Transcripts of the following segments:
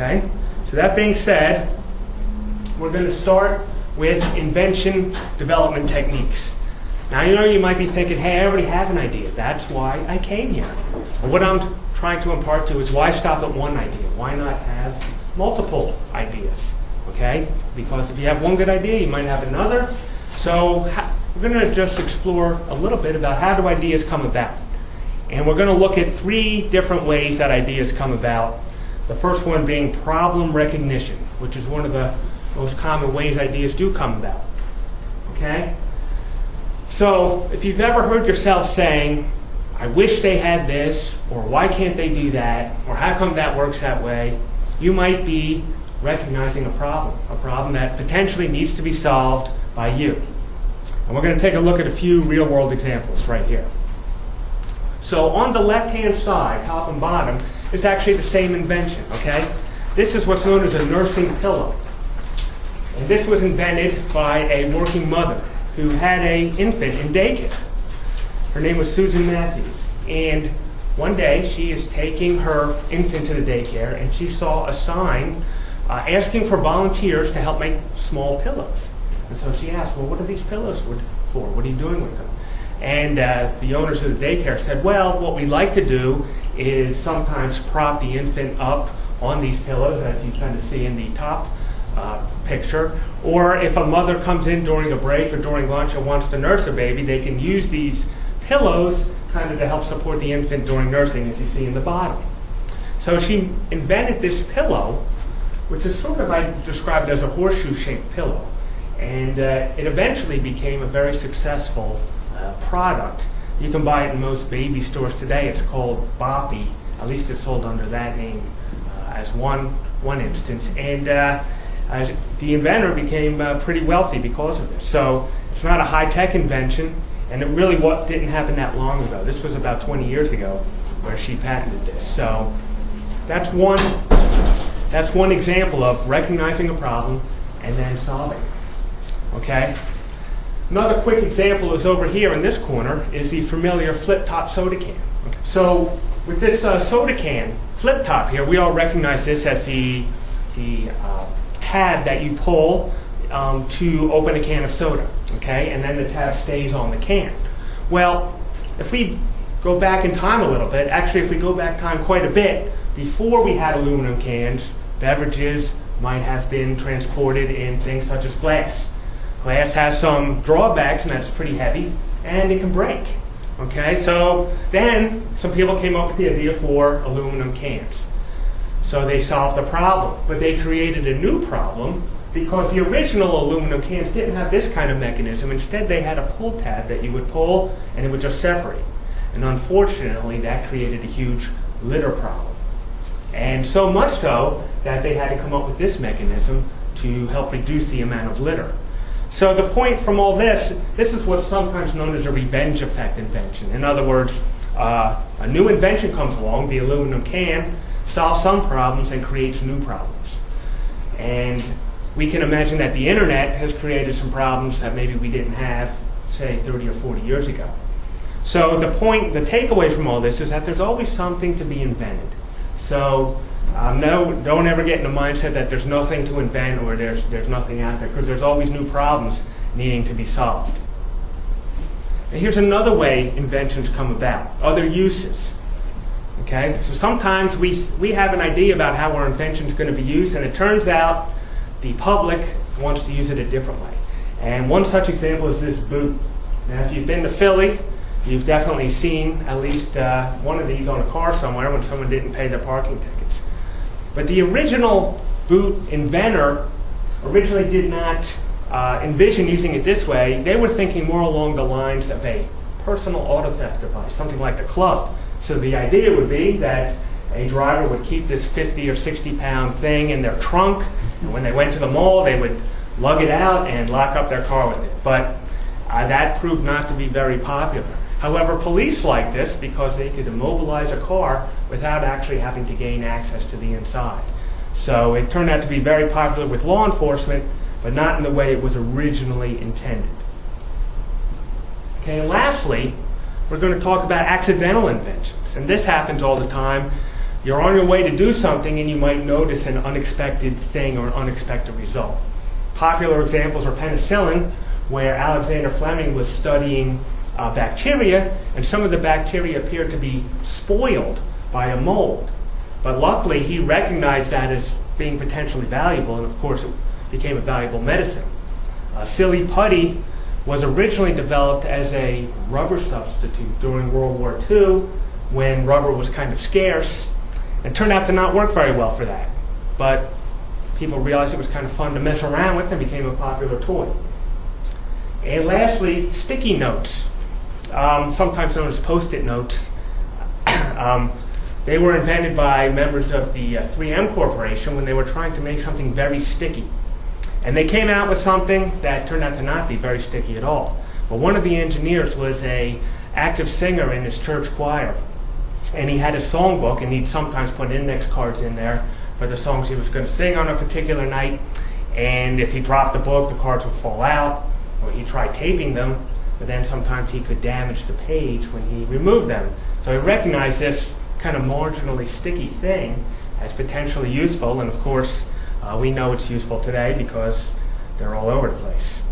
Okay? So that being said, we're going to start with invention development techniques. Now, you might be thinking, hey, I already have an idea. That's why I came here. But what I'm trying to impart to is why stop at one idea? Why not have multiple ideas? Okay? Because if you have one good idea, you might have another. So we're going to just explore a little bit about how do ideas come about. And we're going to look at 3 different ways that ideas come about. The first one being problem recognition, which is one of the most common ways ideas do come about. Okay? So if you've ever heard yourself saying, I wish they had this, or why can't they do that, or how come that works that way, you might be recognizing a problem that potentially needs to be solved by you. And we're going to take a look at a few real-world examples right here. So on the left-hand side, top and bottom, is actually the same invention, okay? This is what's known as a nursing pillow. And this was invented by a working mother who had an infant in daycare. Her name was Susan Matthews. And one day she is taking her infant to the daycare and she saw a sign asking for volunteers to help make small pillows. And so she asked, well, what are these pillows for? What are you doing with them? And the owners of the daycare said, well, what we like to do is sometimes prop the infant up on these pillows, as you kind of see in the top picture. Or if a mother comes in during a break or during lunch and wants to nurse a baby, they can use these pillows kind of to help support the infant during nursing, as you see in the bottom. So she invented this pillow, which is sort of, I described as a horseshoe-shaped pillow. And it eventually became a very successful product. You can buy it in most baby stores today. It's called Boppy. At least it's sold under that name as one instance. And the inventor became pretty wealthy because of this. So it's not a high-tech invention, and it really didn't happen that long ago. This was about 20 years ago where she patented this. So that's one example of recognizing a problem and then solving it. Okay? Another quick example is over here in this corner is the familiar flip-top soda can. Okay. So with this soda can flip-top here, we all recognize this as the tab that you pull to open a can of soda. Okay? And then the tab stays on the can. Well, if we go back in time a little bit, actually if we go back time quite a bit, before we had aluminum cans, beverages might have been transported in things such as glass. Glass has some drawbacks, and that's pretty heavy, and it can break. Okay, so then some people came up with the idea for aluminum cans. So they solved the problem, but they created a new problem because the original aluminum cans didn't have this kind of mechanism. Instead, they had a pull tab that you would pull, and it would just separate. And unfortunately, that created a huge litter problem. And so much so that they had to come up with this mechanism to help reduce the amount of litter. So the point from all this is what's sometimes known as a revenge effect invention. In other words, a new invention comes along, the aluminum can, solves some problems and creates new problems. And we can imagine that the internet has created some problems that maybe we didn't have, say, 30 or 40 years ago. So the takeaway from all this is that there's always something to be invented. So don't ever get in the mindset that there's nothing to invent or there's nothing out there, because there's always new problems needing to be solved. And here's another way inventions come about, other uses. Okay, so sometimes we have an idea about how our invention is going to be used, and it turns out the public wants to use it a different way. And one such example is this boot. Now, if you've been to Philly, you've definitely seen at least one of these on a car somewhere when someone didn't pay their parking tickets. But the original boot inventor originally did not envision using it this way. They were thinking more along the lines of a personal auto theft device, something like the club. So the idea would be that a driver would keep this 50 or 60 pound thing in their trunk, and when they went to the mall, they would lug it out and lock up their car with it. But that proved not to be very popular. However, police liked this because they could immobilize a car without actually having to gain access to the inside. So it turned out to be very popular with law enforcement, but not in the way it was originally intended. Okay, and lastly, we're going to talk about accidental inventions. And this happens all the time. You're on your way to do something and you might notice an unexpected thing or an unexpected result. Popular examples are penicillin, where Alexander Fleming was studying bacteria, and some of the bacteria appeared to be spoiled by a mold. But luckily, he recognized that as being potentially valuable, and of course, it became a valuable medicine. Silly putty was originally developed as a rubber substitute during World War II, when rubber was kind of scarce, and turned out to not work very well for that. But people realized it was kind of fun to mess around with and became a popular toy. And lastly, sticky notes, sometimes known as Post-it notes. They were invented by members of the 3M Corporation when they were trying to make something very sticky. And they came out with something that turned out to not be very sticky at all. But one of the engineers was an active singer in his church choir. And he had a songbook, and he'd sometimes put index cards in there for the songs he was going to sing on a particular night. And if he dropped the book, the cards would fall out, or he tried taping them, but then sometimes he could damage the page when he removed them. So he recognized this kind of marginally sticky thing as potentially useful, and of course we know it's useful today because they're all over the place.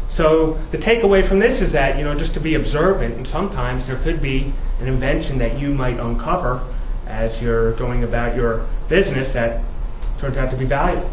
So the takeaway from this is that, just to be observant, and sometimes there could be an invention that you might uncover as you're going about your business that turns out to be valuable.